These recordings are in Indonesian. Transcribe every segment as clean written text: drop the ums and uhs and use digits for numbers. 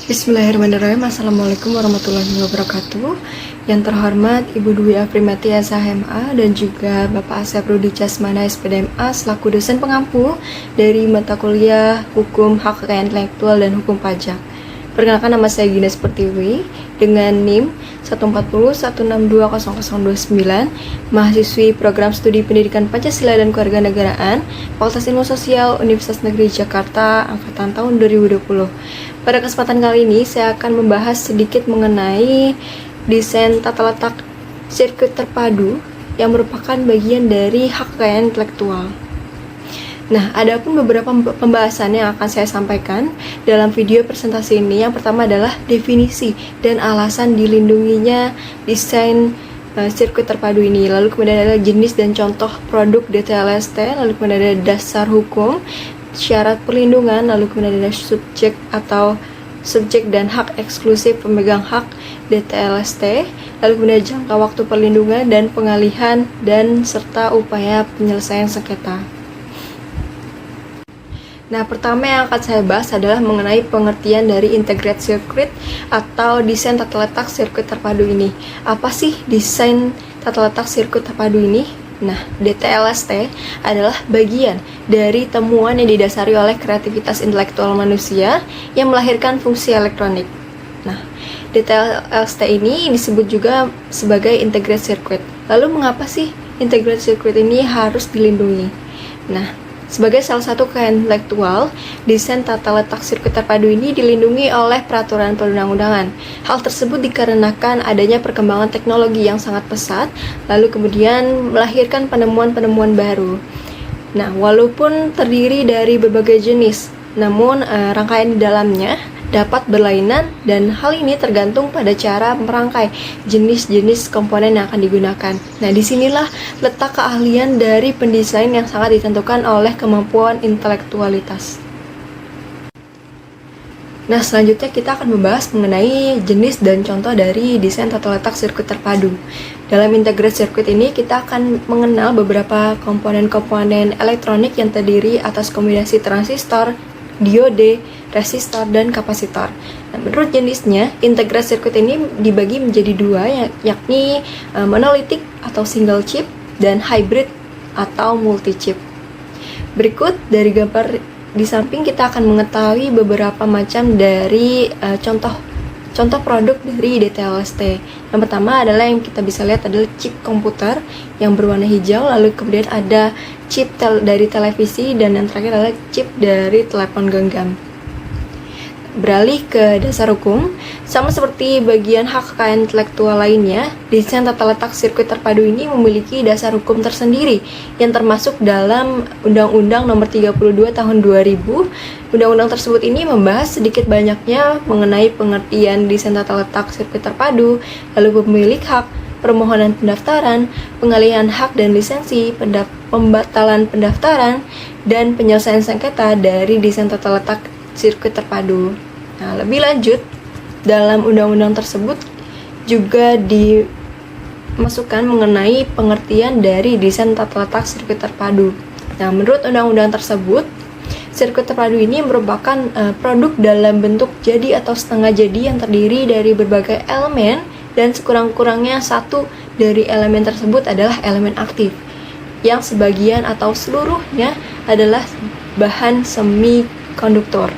Bismillahirrahmanirrahim. Assalamualaikum warahmatullahi wabarakatuh. Yang terhormat Ibu Dwi Afrimati SHMA dan juga Bapak Asep Rudi Casmana SPDMA selaku dosen pengampu dari mata kuliah Hukum Hak Kekayaan Intelektual dan Hukum Pajak. Perkenalkan, nama saya Gina Sepertiwi dengan NIM 14016200029, mahasiswi Program Studi Pendidikan Pancasila dan Kewarganegaraan, Fakultas Ilmu Sosial Universitas Negeri Jakarta, angkatan tahun 2020. Pada kesempatan kali ini saya akan membahas sedikit mengenai desain tata letak sirkuit terpadu yang merupakan bagian dari hak kekayaan intelektual. Nah, ada pun beberapa pembahasan yang akan saya sampaikan dalam video presentasi ini. Yang pertama adalah definisi dan alasan dilindunginya desain sirkuit terpadu ini. Lalu kemudian ada jenis dan contoh produk DTLST, lalu kemudian ada dasar hukum, syarat perlindungan, lalu kemudian ada subjek atau subjek dan hak eksklusif pemegang hak DTLST, lalu kemudian jangka waktu perlindungan dan pengalihan, dan serta upaya penyelesaian sengketa. Nah, pertama yang akan saya bahas adalah mengenai pengertian dari integrated circuit atau desain tata letak sirkuit terpadu ini. Apa sih desain tata letak sirkuit terpadu ini? Nah, DTLST adalah bagian dari temuan yang didasari oleh kreativitas intelektual manusia yang melahirkan fungsi elektronik. Nah, DTLST ini disebut juga sebagai integrated circuit. Lalu mengapa sih integrated circuit ini harus dilindungi? Nah, sebagai salah satu kekayaan intelektual, desain tata letak sirkuit terpadu ini dilindungi oleh peraturan perundang-undangan. Hal tersebut dikarenakan adanya perkembangan teknologi yang sangat pesat, lalu kemudian melahirkan penemuan-penemuan baru. Nah, walaupun terdiri dari berbagai jenis, namun rangkaian di dalamnya dapat berlainan, dan hal ini tergantung pada cara merangkai jenis-jenis komponen yang akan digunakan. Nah, disinilah letak keahlian dari pendesain yang sangat ditentukan oleh kemampuan intelektualitas. Nah, selanjutnya kita akan membahas mengenai jenis dan contoh dari desain tata letak sirkuit terpadu. Dalam integrated circuit ini, kita akan mengenal beberapa komponen-komponen elektronik yang terdiri atas kombinasi transistor, diode, resistor, dan kapasitor. Nah, menurut jenisnya, integrated circuit ini dibagi menjadi dua, yakni monolitik atau single chip dan hybrid atau multi chip. Berikut dari gambar di samping kita akan mengetahui beberapa macam dari contoh produk dari DTLST. Yang pertama adalah yang kita bisa lihat adalah chip komputer yang berwarna hijau, lalu kemudian ada chip dari televisi, dan yang terakhir adalah chip dari telepon genggam. Beralih ke dasar hukum, sama seperti bagian hak kekayaan intelektual lainnya, desain tata letak sirkuit terpadu ini memiliki dasar hukum tersendiri yang termasuk dalam Undang-Undang Nomor 32 Tahun 2000. Undang-undang tersebut ini membahas sedikit banyaknya mengenai pengertian desain tata letak sirkuit terpadu, lalu pemilik hak, permohonan pendaftaran, pengalihan hak dan lisensi, pembatalan pendaftaran, dan penyelesaian sengketa dari desain tata letak sirkuit terpadu. Nah, lebih lanjut, dalam undang-undang tersebut juga dimasukkan mengenai pengertian dari desain tata letak sirkuit terpadu. Nah, menurut undang-undang tersebut, sirkuit terpadu ini merupakan produk dalam bentuk jadi atau setengah jadi yang terdiri dari berbagai elemen, dan sekurang-kurangnya satu dari elemen tersebut adalah elemen aktif, yang sebagian atau seluruhnya adalah bahan semikonduktor.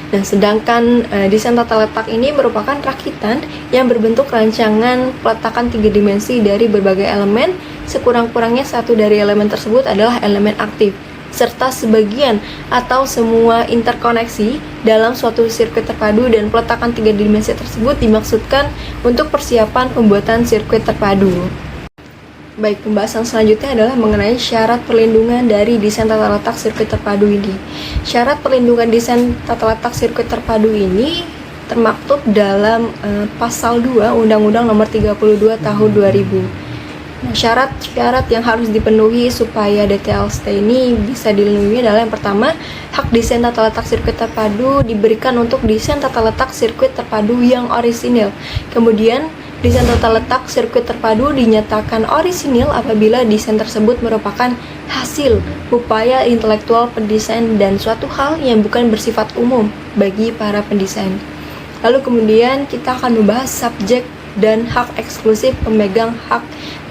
Dan sedangkan desain tata letak ini merupakan rakitan yang berbentuk rancangan peletakan 3 dimensi dari berbagai elemen, sekurang-kurangnya satu dari elemen tersebut adalah elemen aktif, serta sebagian atau semua interkoneksi dalam suatu sirkuit terpadu, dan peletakan 3 dimensi tersebut dimaksudkan untuk persiapan pembuatan sirkuit terpadu. Baik, pembahasan selanjutnya adalah mengenai syarat perlindungan dari desain tata letak sirkuit terpadu ini. Syarat perlindungan desain tata letak sirkuit terpadu ini termaktub dalam pasal 2 Undang-Undang Nomor 32 Tahun 2000. Nah, syarat-syarat yang harus dipenuhi supaya DTLST ini bisa dilindungi adalah yang pertama, hak desain tata letak sirkuit terpadu diberikan untuk desain tata letak sirkuit terpadu yang orisinil. Kemudian Desain tata letak sirkuit terpadu dinyatakan orisinil apabila desain tersebut merupakan hasil upaya intelektual pendesain dan suatu hal yang bukan bersifat umum bagi para pendesain. Lalu kemudian kita akan membahas subjek dan hak eksklusif pemegang hak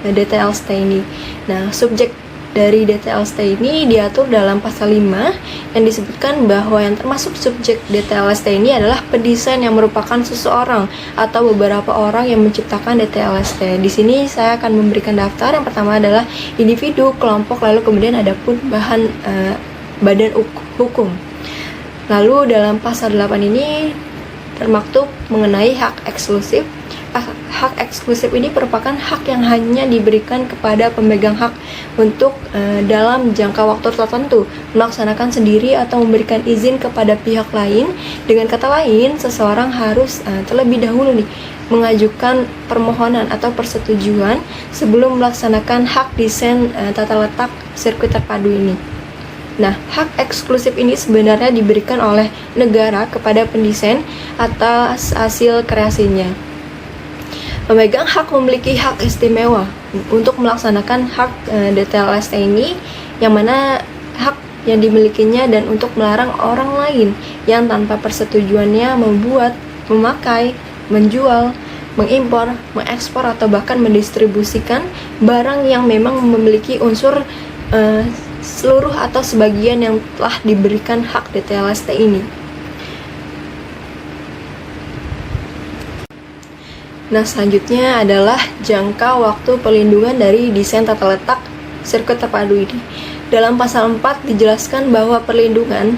DTLST ini. Nah, subjek dari DTLST ini diatur dalam pasal 5 yang disebutkan bahwa yang termasuk subjek DTLST ini adalah pendesain yang merupakan seseorang atau beberapa orang yang menciptakan DTLST. Di sini saya akan memberikan daftar. Yang pertama adalah individu, kelompok, lalu kemudian ada pun badan hukum. Lalu dalam pasal 8 ini termaktub mengenai hak eksklusif. Hak eksklusif ini merupakan hak yang hanya diberikan kepada pemegang hak untuk dalam jangka waktu tertentu melaksanakan sendiri atau memberikan izin kepada pihak lain. Dengan kata lain, seseorang harus terlebih dahulu mengajukan permohonan atau persetujuan sebelum melaksanakan hak desain tata letak sirkuit terpadu ini. Nah, hak eksklusif ini sebenarnya diberikan oleh negara kepada pendesain atas hasil kreasinya. Pemegang hak memiliki hak istimewa untuk melaksanakan hak DTLST ini, yang mana hak yang dimilikinya dan untuk melarang orang lain yang tanpa persetujuannya membuat, memakai, menjual, mengimpor, mengekspor atau bahkan mendistribusikan barang yang memang memiliki unsur seluruh atau sebagian yang telah diberikan hak DTLST ini. Nah, selanjutnya adalah jangka waktu perlindungan dari desain tata letak sirkuit terpadu ini. Dalam pasal 4 dijelaskan bahwa perlindungan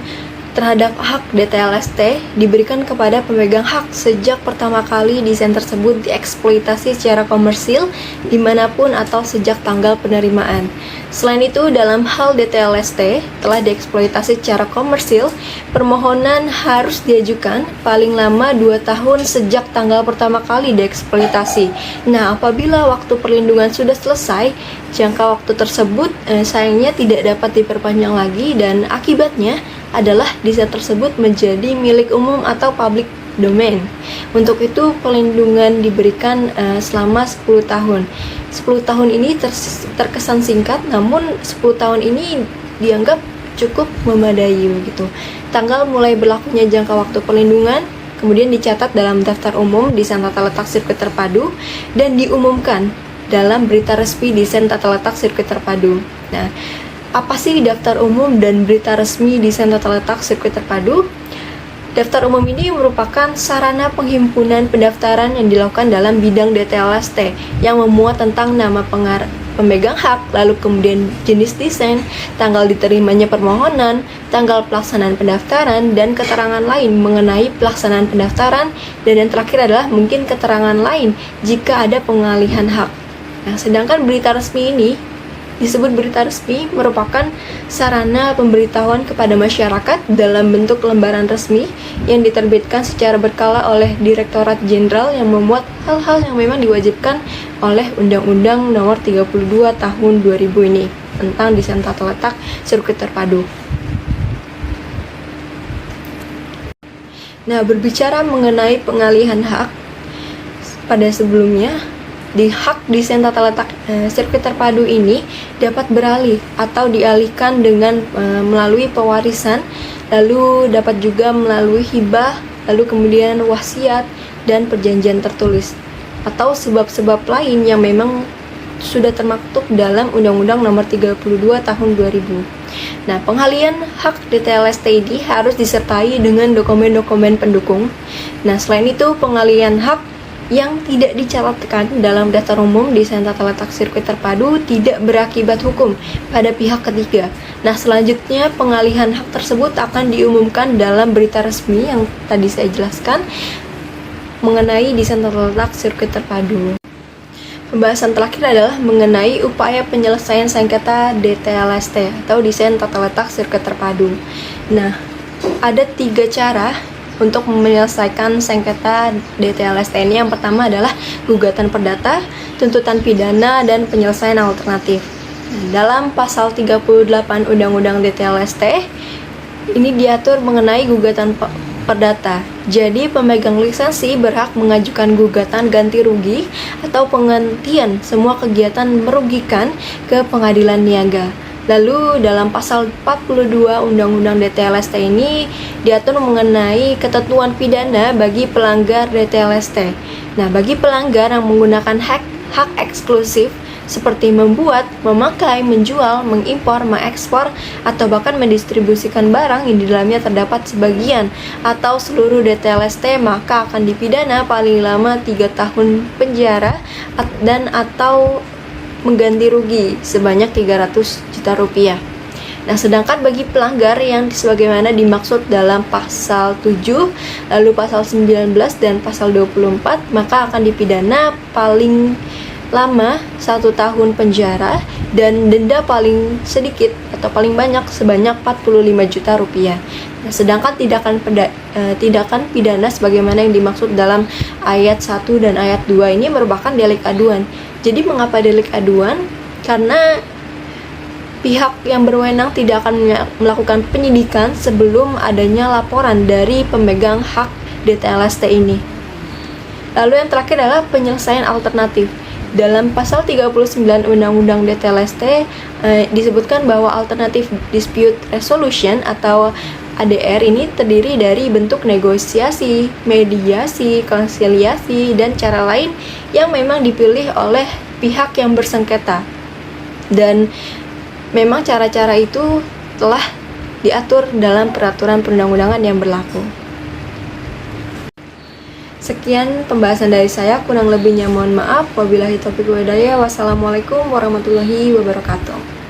terhadap hak DTLST diberikan kepada pemegang hak sejak pertama kali desain tersebut dieksploitasi secara komersil dimanapun atau sejak tanggal penerimaan. Selain itu, dalam hal DTLST telah dieksploitasi secara komersil, permohonan harus diajukan paling lama 2 tahun sejak tanggal pertama kali dieksploitasi. Nah, apabila waktu perlindungan sudah selesai, jangka waktu tersebut sayangnya tidak dapat diperpanjang lagi dan akibatnya adalah desain tersebut menjadi milik umum atau public domain. Untuk itu, perlindungan diberikan selama 10 tahun. 10 tahun ini terkesan singkat, namun 10 tahun ini dianggap cukup memadai begitu. Tanggal mulai berlakunya jangka waktu perlindungan kemudian dicatat dalam daftar umum desain tata letak sirkuit terpadu dan diumumkan dalam berita resmi desain tata letak sirkuit terpadu. Nah, apa sih daftar umum dan berita resmi desain tata letak sirkuit terpadu? Daftar umum ini merupakan sarana penghimpunan pendaftaran yang dilakukan dalam bidang DTLST yang memuat tentang nama pemegang hak, lalu kemudian jenis desain, tanggal diterimanya permohonan, tanggal pelaksanaan pendaftaran, dan keterangan lain mengenai pelaksanaan pendaftaran, dan yang terakhir adalah mungkin keterangan lain jika ada pengalihan hak. Nah, sedangkan berita resmi ini disebut berita resmi merupakan sarana pemberitahuan kepada masyarakat dalam bentuk lembaran resmi yang diterbitkan secara berkala oleh Direktorat Jenderal yang memuat hal-hal yang memang diwajibkan oleh Undang-Undang Nomor 32 Tahun 2000 ini tentang desain tata letak sirkuit terpadu. Nah, berbicara mengenai pengalihan hak, pada sebelumnya di hak desain tata letak sirkuit terpadu ini dapat beralih atau dialihkan dengan melalui pewarisan, lalu dapat juga melalui hibah, lalu kemudian wasiat dan perjanjian tertulis atau sebab-sebab lain yang memang sudah termaktub dalam Undang-Undang Nomor 32 Tahun 2000. Nah, pengalihan hak DTLST ini harus disertai dengan dokumen-dokumen pendukung. Nah, selain itu pengalihan hak yang tidak dicatatkan dalam daftar umum desain tata letak sirkuit terpadu tidak berakibat hukum pada pihak ketiga. Nah, selanjutnya pengalihan hak tersebut akan diumumkan dalam berita resmi yang tadi saya jelaskan mengenai desain tata letak sirkuit terpadu. Pembahasan terakhir adalah mengenai upaya penyelesaian sengketa DTLST atau desain tata letak sirkuit terpadu. Nah, ada 3 cara untuk menyelesaikan sengketa DTLST ini. Yang pertama adalah gugatan perdata, tuntutan pidana, dan penyelesaian alternatif. Dalam pasal 38 Undang-Undang DTLST ini diatur mengenai gugatan perdata. Jadi pemegang lisensi berhak mengajukan gugatan ganti rugi atau penghentian semua kegiatan merugikan ke pengadilan niaga. Lalu dalam pasal 42 Undang-Undang DTLST ini diatur mengenai ketentuan pidana bagi pelanggar DTLST. Nah, bagi pelanggar yang menggunakan hak eksklusif seperti membuat, memakai, menjual, mengimpor, mengekspor, atau bahkan mendistribusikan barang yang di dalamnya terdapat sebagian atau seluruh DTLST, maka akan dipidana paling lama 3 tahun penjara dan atau mengganti rugi sebanyak 300 juta rupiah. Nah, sedangkan bagi pelanggar yang sebagaimana dimaksud dalam pasal 7, lalu pasal 19 dan pasal 24, maka akan dipidana paling lama 1 tahun penjara dan denda paling sedikit atau paling banyak sebanyak 45 juta rupiah. Nah, sedangkan tindakan pidana sebagaimana yang dimaksud dalam ayat 1 dan ayat 2 ini merupakan delik aduan. Jadi mengapa delik aduan? Karena pihak yang berwenang tidak akan melakukan penyidikan sebelum adanya laporan dari pemegang hak DTLST ini. Lalu yang terakhir adalah penyelesaian alternatif. Dalam pasal 39 Undang-Undang DTLST disebutkan bahwa alternatif dispute resolution atau ADR ini terdiri dari bentuk negosiasi, mediasi, konsiliasi, dan cara lain yang memang dipilih oleh pihak yang bersengketa. Dan memang cara-cara itu telah diatur dalam peraturan perundang-undangan yang berlaku. Sekian pembahasan dari saya, kurang lebihnya mohon maaf. Wabillahi taufiq wal hidayah. Wassalamualaikum warahmatullahi wabarakatuh.